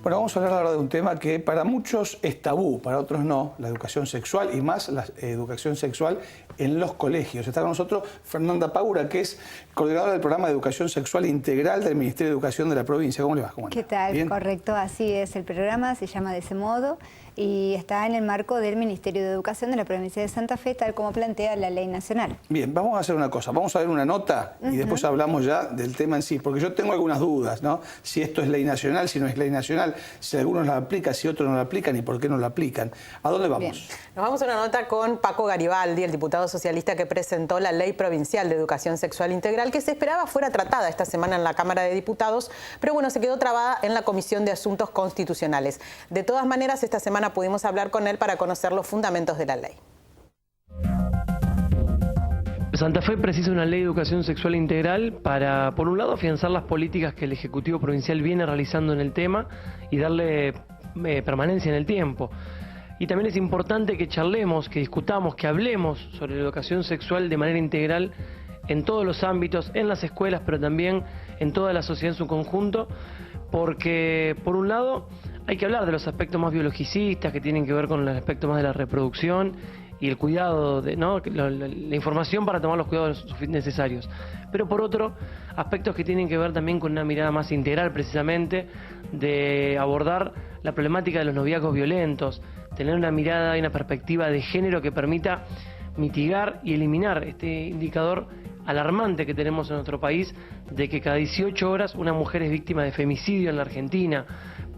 Bueno, vamos a hablar ahora de un tema que para muchos es tabú, para otros no, la educación sexual y más la educación sexual en los colegios. Está con nosotros Fernanda Paura, que es coordinadora del programa de educación sexual integral del Ministerio de Educación de la provincia. ¿Cómo le va? ¿Qué tal? ¿Bien? Correcto, así es. El programa se llama de ese modo y está en el marco del Ministerio de Educación de la provincia de Santa Fe, tal como plantea la ley nacional. Bien, vamos a hacer una cosa. Vamos a ver una nota y después hablamos ya del tema en sí, porque yo tengo algunas dudas, ¿no? Si esto es ley nacional, si no es ley nacional, si algunos la aplican, si otros no la aplican y por qué no la aplican. ¿A dónde vamos? Bien. Nos vamos a una nota con Paco Garibaldi, el diputado socialista que presentó la Ley Provincial de Educación Sexual Integral, que se esperaba fuera tratada esta semana en la Cámara de Diputados, pero bueno, se quedó trabada en la Comisión de Asuntos Constitucionales. De todas maneras, esta semana pudimos hablar con él para conocer los fundamentos de la ley. Santa Fe precisa una ley de educación sexual integral para, por un lado, afianzar las políticas que el Ejecutivo Provincial viene realizando en el tema y darle permanencia en el tiempo. Y también es importante que charlemos, que discutamos, que hablemos sobre la educación sexual de manera integral en todos los ámbitos, en las escuelas, pero también en toda la sociedad en su conjunto, porque, por un lado, hay que hablar de los aspectos más biologicistas que tienen que ver con el aspecto más de la reproducción y el cuidado, ¿no? la información para tomar los cuidados necesarios. Pero por otro, aspectos que tienen que ver también con una mirada más integral precisamente, de abordar la problemática de los noviazgos violentos, tener una mirada y una perspectiva de género que permita mitigar y eliminar este indicador alarmante que tenemos en nuestro país de que cada 18 horas una mujer es víctima de femicidio en la Argentina,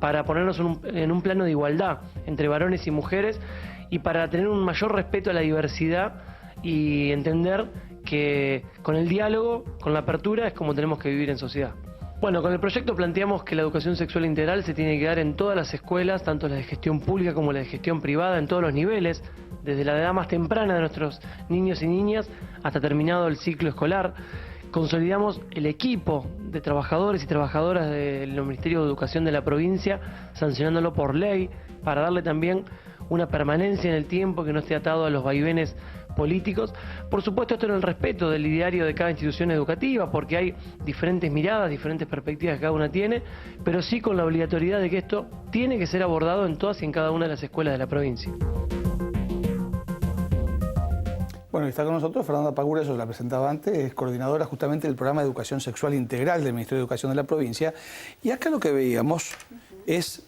para ponernos en un plano de igualdad entre varones y mujeres y para tener un mayor respeto a la diversidad y entender que con el diálogo, con la apertura, es como tenemos que vivir en sociedad. Bueno, con el proyecto planteamos que la educación sexual integral se tiene que dar en todas las escuelas, tanto la de gestión pública como la de gestión privada, en todos los niveles, desde la edad más temprana de nuestros niños y niñas hasta terminado el ciclo escolar. Consolidamos el equipo de trabajadores y trabajadoras del Ministerio de Educación de la provincia, sancionándolo por ley, para darle también una permanencia en el tiempo que no esté atado a los vaivenes políticos. Por supuesto, esto en el respeto del ideario de cada institución educativa, porque hay diferentes miradas, diferentes perspectivas que cada una tiene, pero sí con la obligatoriedad de que esto tiene que ser abordado en todas y en cada una de las escuelas de la provincia. Bueno, está con nosotros Fernanda Paura, yo la presentaba antes, es coordinadora justamente del programa de educación sexual integral del Ministerio de Educación de la provincia. Y acá lo que veíamos es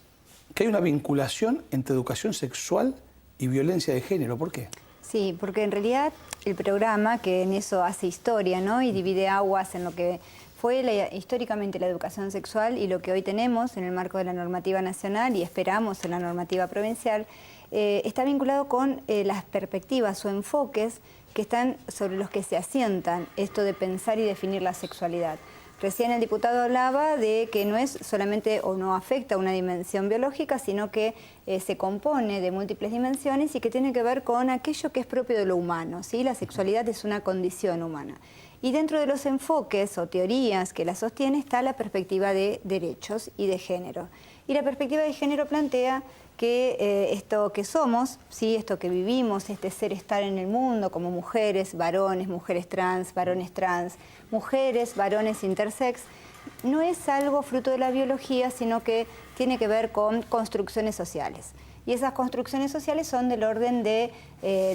que hay una vinculación entre educación sexual y violencia de género. ¿Por qué? Sí, porque en realidad el programa, que en eso hace historia, ¿no? Y divide aguas en lo que fue históricamente la educación sexual y lo que hoy tenemos en el marco de la normativa nacional y esperamos en la normativa provincial, está vinculado con las perspectivas o enfoques que están sobre los que se asientan esto de pensar y definir la sexualidad. Recién el diputado hablaba de que no es solamente o no afecta una dimensión biológica, sino que se compone de múltiples dimensiones y que tiene que ver con aquello que es propio de lo humano, ¿sí? La sexualidad es una condición humana. Y dentro de los enfoques o teorías que la sostiene está la perspectiva de derechos y de género. Y la perspectiva de género plantea que esto que somos, ¿sí? Esto que vivimos, este ser estar en el mundo como mujeres, varones, mujeres trans, varones trans, mujeres, varones intersex, no es algo fruto de la biología, sino que tiene que ver con construcciones sociales. Y esas construcciones sociales son del orden de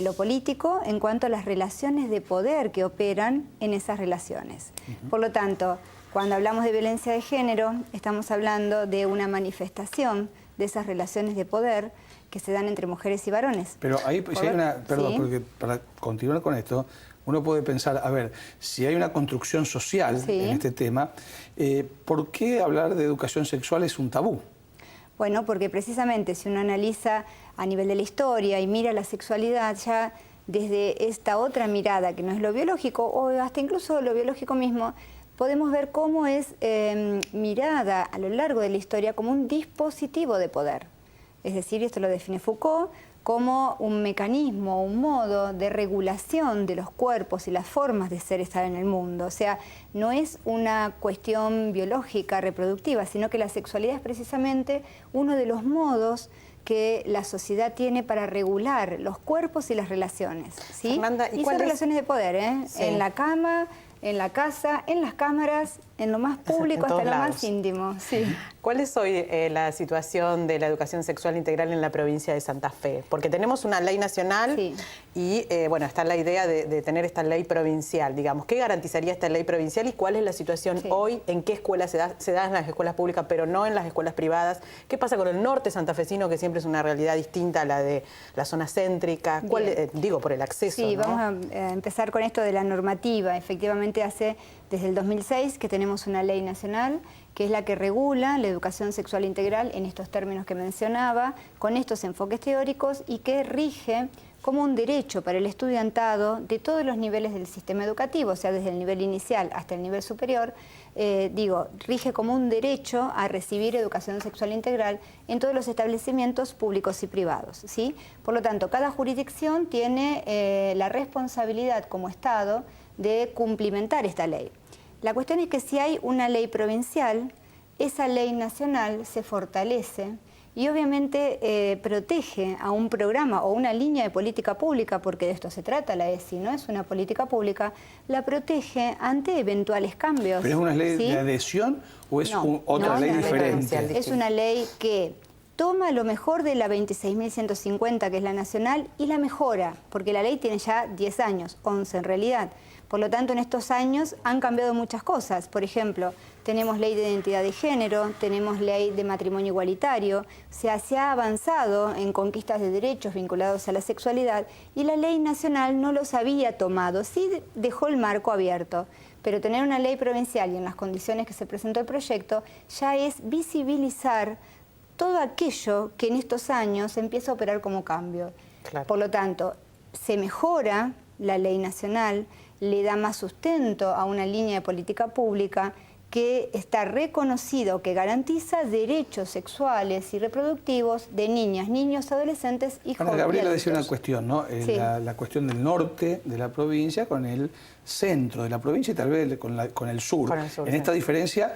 lo político en cuanto a las relaciones de poder que operan en esas relaciones. Por lo tanto, cuando hablamos de violencia de género, estamos hablando de una manifestación de esas relaciones de poder que se dan entre mujeres y varones. Pero ahí, si hay una, perdón, ¿sí? Porque para continuar con esto, uno puede pensar, a ver, si hay una construcción social en este tema, ¿por qué hablar de educación sexual es un tabú? Bueno, porque precisamente si uno analiza a nivel de la historia y mira la sexualidad ya desde esta otra mirada que no es lo biológico o hasta incluso lo biológico mismo, podemos ver cómo es mirada a lo largo de la historia como un dispositivo de poder. Es decir, esto lo define Foucault como un mecanismo, un modo de regulación de los cuerpos y las formas de ser estar en el mundo. O sea, no es una cuestión biológica, reproductiva, sino que la sexualidad es precisamente uno de los modos que la sociedad tiene para regular los cuerpos y las relaciones, ¿sí? Fernanda, y son relaciones de poder, ¿eh? Sí. En la cama, en la casa, en las cámaras, en lo más público hasta lo más íntimo. Sí. ¿Cuál es hoy la situación de la educación sexual integral en la provincia de Santa Fe? Porque tenemos una ley nacional y bueno, está la idea de tener esta ley provincial, digamos. ¿Qué garantizaría esta ley provincial y cuál es la situación hoy? ¿En qué escuelas se da en las escuelas públicas, pero no en las escuelas privadas? ¿Qué pasa con el norte santafesino, que siempre es una realidad distinta a la de la zona céntrica? Digo, por el acceso. Sí, ¿no? vamos a empezar con esto de la normativa. Efectivamente, desde el 2006 que tenemos una ley nacional que es la que regula la educación sexual integral en estos términos que mencionaba, con estos enfoques teóricos y que rige como un derecho para el estudiantado de todos los niveles del sistema educativo, o sea, desde el nivel inicial hasta el nivel superior, rige como un derecho a recibir educación sexual integral en todos los establecimientos públicos y privados, ¿sí? Por lo tanto, cada jurisdicción tiene la responsabilidad como Estado de cumplimentar esta ley. La cuestión es que si hay una ley provincial, esa ley nacional se fortalece y obviamente protege a un programa o una línea de política pública, porque de esto se trata la ESI, ¿no? Es una política pública, la protege ante eventuales cambios. ¿Pero es una ley de adhesión o es otra ley diferente? Es una ley que toma lo mejor de la 26.150, que es la nacional, y la mejora, porque la ley tiene ya 10 años, 11 en realidad. Por lo tanto, en estos años han cambiado muchas cosas. Por ejemplo, tenemos ley de identidad de género, tenemos ley de matrimonio igualitario, o sea, se ha avanzado en conquistas de derechos vinculados a la sexualidad y la ley nacional no los había tomado, sí dejó el marco abierto. Pero tener una ley provincial y en las condiciones que se presentó el proyecto ya es visibilizar todo aquello que en estos años empieza a operar como cambio. Claro. Por lo tanto, se mejora la ley nacional, le da más sustento a una línea de política pública que está reconocido, que garantiza derechos sexuales y reproductivos de niñas, niños, adolescentes y jóvenes. Gabriela decía una cuestión, ¿no? La cuestión del norte de la provincia con el centro de la provincia y tal vez con el sur. En esta diferencia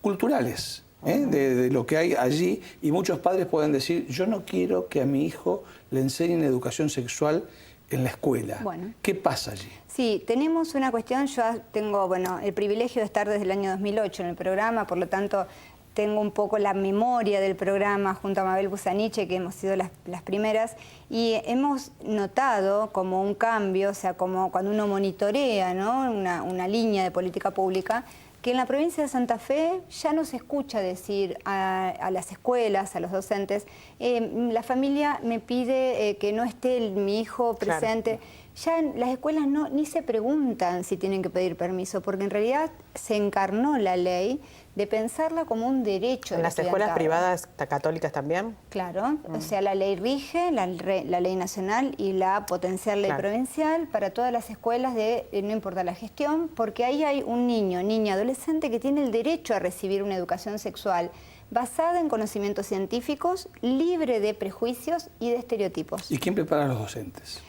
culturales. De lo que hay allí, y muchos padres pueden decir, yo no quiero que a mi hijo le enseñen educación sexual en la escuela. Bueno, ¿qué pasa allí? Sí, tenemos una cuestión, yo tengo el privilegio de estar desde el año 2008 en el programa, por lo tanto tengo un poco la memoria del programa junto a Mabel Busaniche, que hemos sido las primeras, y hemos notado como un cambio, o sea, como cuando uno monitorea, ¿no? una línea de política pública, que en la provincia de Santa Fe ya no se escucha decir a las escuelas, a los docentes, la familia me pide que no esté mi hijo presente. Claro. Ya en las escuelas ni se preguntan si tienen que pedir permiso, porque en realidad se encarnó la ley de pensarla como un derecho. ¿En las escuelas privadas católicas también? Claro, o sea, la ley rige, la ley nacional y la potencial ley provincial para todas las escuelas no importa la gestión, porque ahí hay un niño, niña, adolescente que tiene el derecho a recibir una educación sexual basada en conocimientos científicos, libre de prejuicios y de estereotipos. ¿Y quién prepara a los docentes?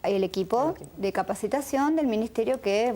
El equipo de capacitación del ministerio que,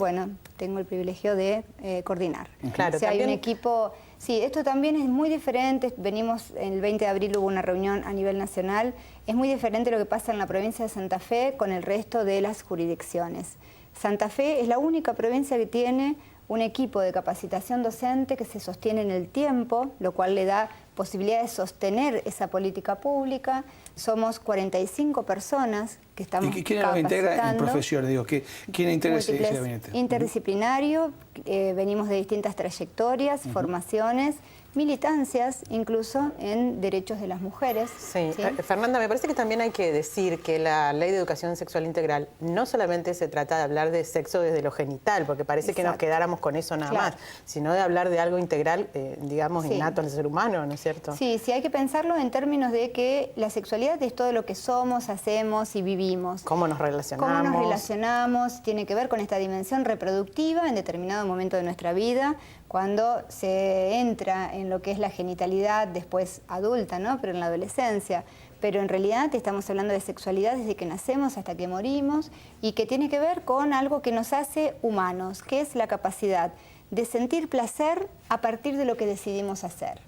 tengo el privilegio de coordinar. Claro, o sea, hay un equipo... Sí, esto también es muy diferente. Venimos, el 20 de abril hubo una reunión a nivel nacional. Es muy diferente lo que pasa en la provincia de Santa Fe con el resto de las jurisdicciones. Santa Fe es la única provincia que tiene un equipo de capacitación docente que se sostiene en el tiempo, lo cual le da posibilidad de sostener esa política pública. Somos 45 personas que estamos capacitando. ¿Y quién lo integra en profesión? ¿Quién integra ese gabinete? Interdisciplinario, venimos de distintas trayectorias, formaciones, militancias, incluso en derechos de las mujeres. Sí. Fernanda, me parece que también hay que decir que la Ley de Educación Sexual Integral no solamente se trata de hablar de sexo desde lo genital, porque parece que nos quedáramos con eso nada más, sino de hablar de algo integral, digamos, innato en el ser humano, ¿no es cierto? Sí, hay que pensarlo en términos de que la sexualidad es todo lo que somos, hacemos y vivimos. ¿Cómo nos relacionamos? Cómo nos relacionamos, tiene que ver con esta dimensión reproductiva en determinado momento de nuestra vida, cuando se entra en lo que es la genitalidad después adulta, ¿no? Pero en la adolescencia. Pero en realidad estamos hablando de sexualidad desde que nacemos hasta que morimos y que tiene que ver con algo que nos hace humanos, que es la capacidad de sentir placer a partir de lo que decidimos hacer.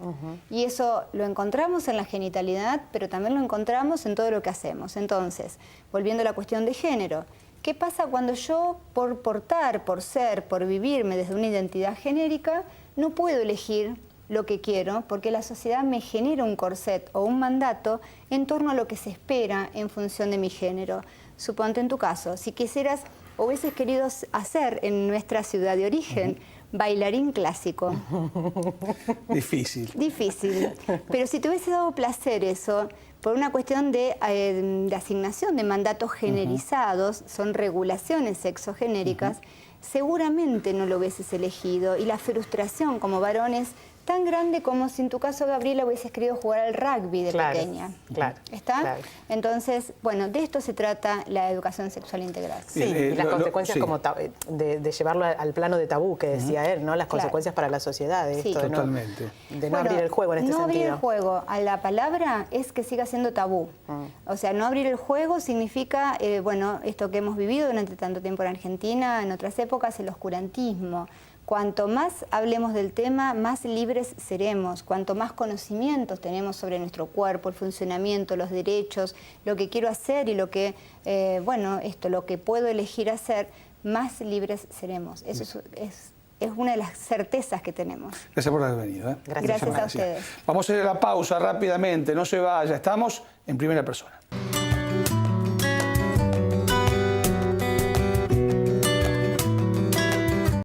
Y eso lo encontramos en la genitalidad, pero también lo encontramos en todo lo que hacemos. Entonces, volviendo a la cuestión de género, ¿Qué pasa cuando yo, por portar, por ser, por vivirme desde una identidad genérica, no puedo elegir lo que quiero porque la sociedad me genera un corset o un mandato en torno a lo que se espera en función de mi género? Suponte en tu caso, si quisieras o hubieses querido hacer en nuestra ciudad de origen bailarín clásico. Difícil. Difícil. Pero si te hubiese dado placer eso, por una cuestión de asignación de mandatos generizados, son regulaciones sexogenéricas, seguramente no lo hubieses elegido. Y la frustración como varón es tan grande como si en tu caso, Gabriela, hubieses querido jugar al rugby de pequeña. Claro. ¿Está? Claro. Entonces, bueno, de esto se trata la educación sexual integral. Sí, y las consecuencias sí. como de llevarlo al plano de tabú que decía él, ¿no? Las consecuencias para la sociedad de Sí. esto, Totalmente. De no abrir el juego en este no sentido. abrir el juego a la palabra es que siga siendo tabú. O sea, no abrir el juego significa, bueno, esto que hemos vivido durante tanto tiempo en Argentina, en otras épocas, el oscurantismo. Cuanto más hablemos del tema, más libres seremos. Cuanto más conocimientos tenemos sobre nuestro cuerpo, el funcionamiento, los derechos, lo que quiero hacer y lo que, bueno, lo que puedo elegir hacer, más libres seremos. Eso es una de las certezas que tenemos. Gracias por haber venido. Gracias a ustedes. Vamos a ir a la pausa rápidamente, no se vaya. Estamos en Primera Persona.